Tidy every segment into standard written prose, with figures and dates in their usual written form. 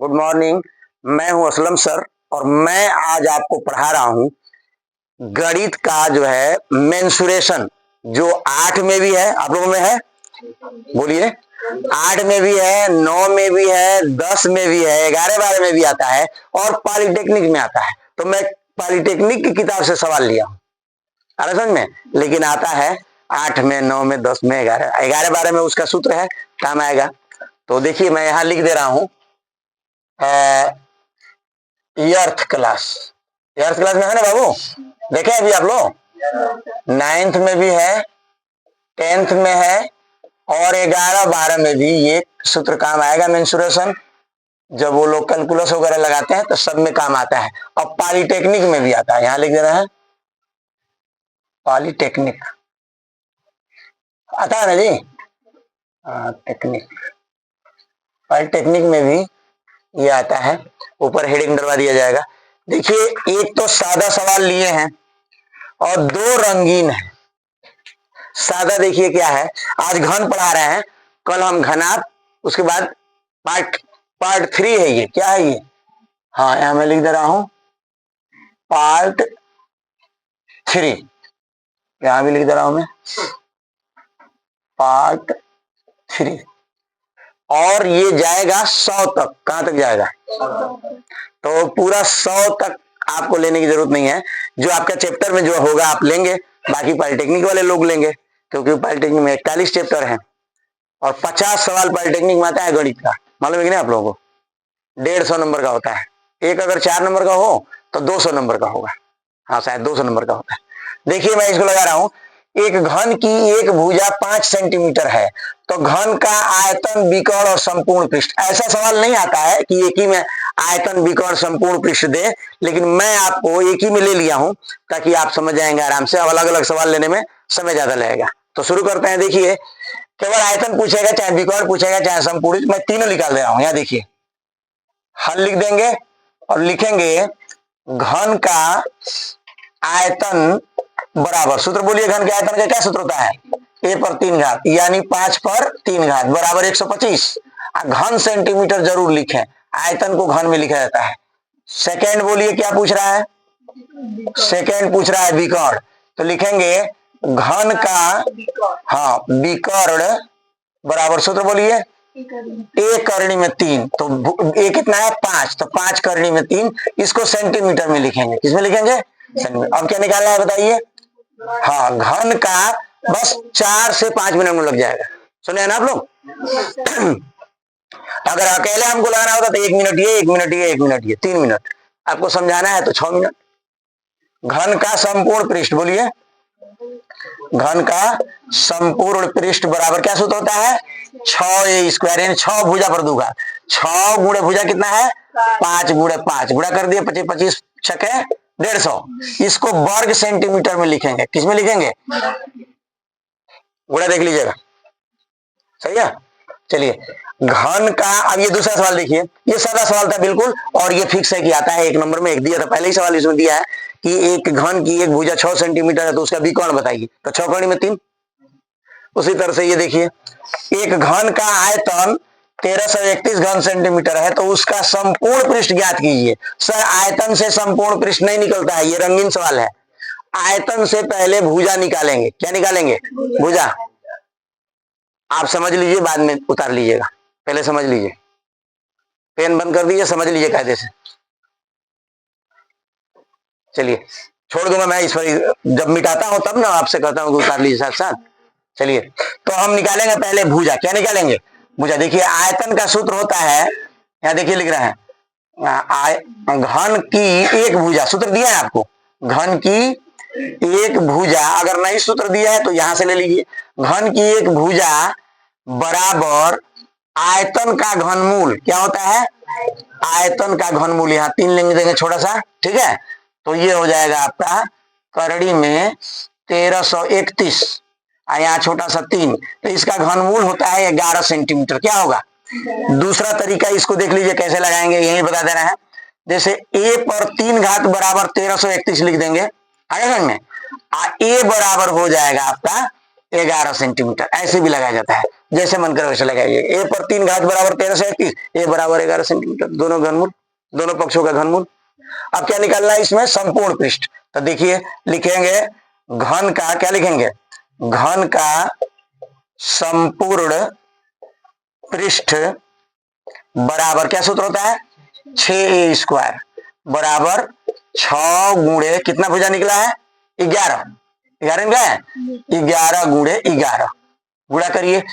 Good morning. मैं हूं Aslam sir और मैं आज आपको पढ़ा रहा हूं गणित का जो है मेंसुरेशन, जो 8 में भी है। आप लोगों में है? बोलिए। 8 में भी है, 9 में भी है, 10 में भी है, 11 12 में भी आता है और पॉलिटेक्निक में आता है। तो मैं पॉलिटेक्निक की किताब से सवाल लिया हूं, आ रहा समझ में? लेकिन आता है 8 में, 9 में, 10 में, 11 12 में उसका सूत्र है, काम आएगा। तो देखिए मैं यहां लिख दे रहा हूं अर्थ क्लास। अर्थ क्लास में है ना बाबू? देखे अभी आप लोग 9th में भी है, 10th में है और 11 12 में भी ये सूत्र काम आएगा मेंसुरेशन। जब वो लोग कैलकुलस वगैरह लगाते हैं तो सब में काम आता है और पॉलिटेक्निक में भी आता है। यहां लिख देना है पॉलिटेक्निक, आता है ना जी? टेक्निक, पॉलिटेक्निक में भी ये आता है। ऊपर हेडिंग डलवा दिया जाएगा। देखिए एक तो सादा सवाल लिए हैं और 2 रंगीन है। सादा देखिए क्या है, आज घन पढ़ा रहे हैं, कल हम घनात, उसके बाद पार्ट 3 है। ये क्या है ये? हाँ यहां मैं लिख दे रहा हूं पार्ट 3, यहां भी लिख दे रहा हूं मैं पार्ट 3। और ये जाएगा 100 तक। कहां तक जाएगा? तो पूरा 100 तक आपको लेने की जरूरत नहीं है। जो आपका चैप्टर में जो होगा आप लेंगे, बाकी पॉलिटेक्निक वाले लोग लेंगे, क्योंकि पॉलिटेक्निक में 41 चैप्टर है और 50 सवाल पॉलिटेक्निक में आता है गणित का। मालूम है कि नहीं आप लोगों को? 150 नंबर का होता है। एक अगर 4 नंबर का हो तो 200 नंबर का होगा। हाँ शायद 200 नंबर का होता है। देखिए मैं इसको लगा रहा हूं, एक घन की एक भुजा 5 सेंटीमीटर है, तो घन का आयतन, विकर्ण और संपूर्ण पृष्ठ। ऐसा सवाल नहीं आता है कि एक ही में आयतन, विकर्ण, संपूर्ण पृष्ठ दे, लेकिन मैं आपको एक ही में ले लिया हूं ताकि आप समझ जाएंगे आराम से। अब अलग अलग सवाल लेने में समय ज्यादा लगेगा। तो शुरू करते हैं। देखिए केवल आयतन पूछेगा, चाहे विकर्ण पूछेगा, चाहे संपूर्ण, मैं तीनों निकाल दे रहा हूं। यहां देखिए हल लिख देंगे और लिखेंगे घन का आयतन बराबर, सूत्र बोलिए घन के आयतन का क्या सूत्र होता है? a पर 3 घात, यानी 5 पर 3 घात बराबर 125। घन सेंटीमीटर जरूर लिखें, आयतन को घन में लिखा जाता है। सेकेंड बोलिए क्या पूछ रहा है? सेकेंड पूछ रहा है विकर्ण, तो लिखेंगे घन का, हाँ, विकर्ण बराबर, सूत्र बोलिए a करनी में 3, तो a कितना है? 5, तो 5 करनी में 3, इसको सेंटीमीटर में लिखेंगे। किसमें लिखेंगे? सेंटीमीटर। अब क्या निकालना है बताइए? हाँ, घन का बस 4 से 5 मिनट में लग जाएगा। सुने ना आप लोग? अगर अकेले हमको लगाना होता तो 1 मिनट ये, 1 मिनट ये, 1 मिनट ये, 3 मिनट। आपको समझाना है तो 6 मिनट। घन का संपूर्ण पृष्ठ बोलिए, घन का संपूर्ण पृष्ठ बराबर क्या सूत्र होता है? 6a², यानी 6 भुजा पर 2 घात। 6 गुणे भुजा कितना है? 5 गुणे 5, गुणा कर दिए 25 25 छके 150। इसको वर्ग सेंटीमीटर में लिखेंगे। किसमें लिखेंगे? गुणा देख लीजिएगा, सही है? चलिए घन का, अब ये दूसरा सवाल देखिए, ये सादा सवाल था बिल्कुल, और ये फिक्स है कि आता है 1 नंबर में। एक दिया था पहले ही सवाल, इसमें दिया है कि एक घन की एक भुजा 6 सेंटीमीटर है, तो उसका विकर्ण बताइए, तो 6 करनी में 3। उसी तरह से ये देखिए, एक घन का आयतन 1331 घन सेंटीमीटर है, तो उसका संपूर्ण पृष्ठ ज्ञात कीजिए। सर आयतन से संपूर्ण पृष्ठ नहीं निकलता है, ये रंगीन सवाल है। आयतन से पहले भुजा निकालेंगे। क्या निकालेंगे? भुजा। आप समझ लीजिए, बाद में उतार लीजिएगा, पहले समझ लीजिए। पेन बंद कर दीजिए, समझ लीजिए कायदे से। चलिए छोड़ दूंगा मैं इस पर, जब मिटाता हूं तब ना आपसे कहता हूं कि उतार लीजिए साथ साथ। चलिए तो हम निकालेंगे पहले भुजा। क्या निकालेंगे? भुजा। देखिए आयतन का सूत्र होता है, यहां देखिए लिख रहे हैं, घन की एक भुजा, सूत्र दिया है आपको, घन की एक भुजा। अगर नहीं सूत्र दिया है तो यहां से ले लीजिए। घन की एक भुजा बराबर आयतन का घनमूल। क्या होता है? आयतन का घनमूल। यहाँ 3 लेंगे, देंगे छोटा सा, ठीक है? तो ये हो जाएगा आपका करड़ी में 1331, यहाँ छोटा सा 3, तो इसका घनमूल होता है 11 सेंटीमीटर। क्या होगा? दूसरा तरीका इसको देख लीजिए कैसे लगाएंगे, यही बता दे रहे हैं। जैसे a पर 3 घात बराबर 1331 लिख देंगे, आगे समझ में? a बराबर हो जाएगा आपका 11 सेंटीमीटर। ऐसे भी लगाया जाता है। जैसे मन करे वैसे लगाइए। ए पर 3 घात बराबर 13 से 31, ए बराबर 11 सेंटीमीटर, दोनों घनमूल, दोनों पक्षों का घनमूल। अब क्या निकालना है इसमें, संपूर्ण पृष्ठ। तो देखिए लिखेंगे घन का, क्या लिखेंगे, घन का संपूर्ण पृष्ठ बराबर, क्या सूत्र होता है, 6a स्क्वायर बराबर 6 गुणे, कितना भुजा निकला है, 11, 11 निकला है, 11 गुणे 11, गुणा करिए,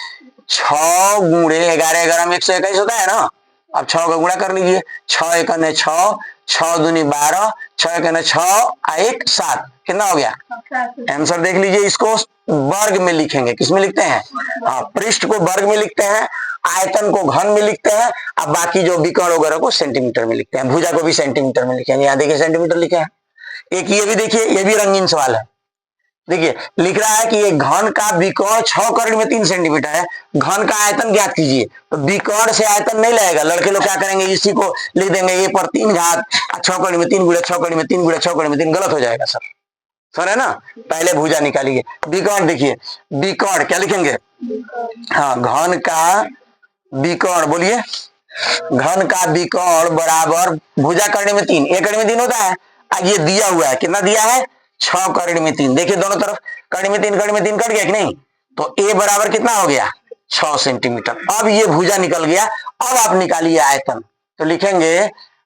6 गुणे 11, 11 में 121 होता है ना। अब 6 का गुणा कर लीजिए, 6 एकने 6, 6 दूनी 12, 6 एकने 6, 1 7, कितना हो गया, आंसर देख लीजिए। इसको वर्ग में लिखेंगे, किसमें लिखते हैं, हाँ, पृष्ठ को वर्ग में लिखते हैं, आयतन को घन में लिखते हैं, अब बाकी जो विकर्ण वगैरह को सेंटीमीटर में लिखते हैं, भुजा को भी सेंटीमीटर में लिखेंगे। यहाँ देखिए सेंटीमीटर लिखे हैं। एक ये भी देखिए, ये भी रंगीन सवाल है। देखिए लिख रहा है कि एक घन का विकर्ण 6 कर्ण में 3 सेंटीमीटर है, घन का आयतन ज्ञात कीजिए। तो विकर्ण से आयतन नहीं लगेगा, लड़के लोग क्या करेंगे, इसी को लिख देंगे ए पर 3 घात 6 कर्ण में 3 गुणे 6 कर्ण में 3 गुणे 6 कर्ण में 3, गलत हो जाएगा सर, सर है ना। पहले भुजा निकालिए, विकर्ण देखिए, विकर्ण क्या लिखेंगे, हाँ, घन का विकर्ण, बोलिए, घन का विकर्ण बराबर भुजा कर्ण में 3, एक कर्ण में 3 होता है, ये दिया हुआ है, कितना दिया है, 6 कर्ण में 3, देखिए दोनों तरफ कर्ण में 3 कर्ण में 3 कट गया कि नहीं, तो ए बराबर कितना हो गया, 6 सेंटीमीटर। अब ये भुजा निकल गया। अब आप निकालिए आयतन, तो लिखेंगे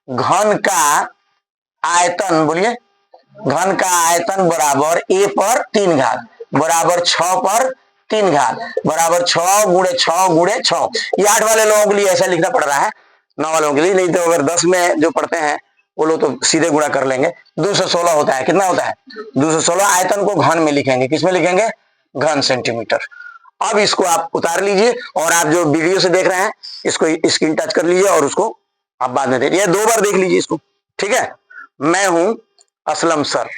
घन का आयतन, बोलिए, घन का आयतन बराबर ए पर 3 घात बराबर 6 पर 3 घात बराबर 6 गुणे 6 गुणे 6। ये 8 वाले लोगों के लिए ऐसा लिखना पड़ रहा है, 9 वालों के लिए नहीं, तो अगर 10 में जो पढ़ते हैं वो लोग तो सीधे गुणा कर लेंगे। 216 होता है, कितना होता है, 216। आयतन को घन में लिखेंगे, किसमें लिखेंगे, घन सेंटीमीटर। अब इसको आप उतार लीजिए, और आप जो वीडियो से देख रहे हैं इसको स्क्रीन टच कर लीजिए, और उसको आप बाद में देखिए, 2 बार देख लीजिए इसको, ठीक है। मैं हूं असलम सर।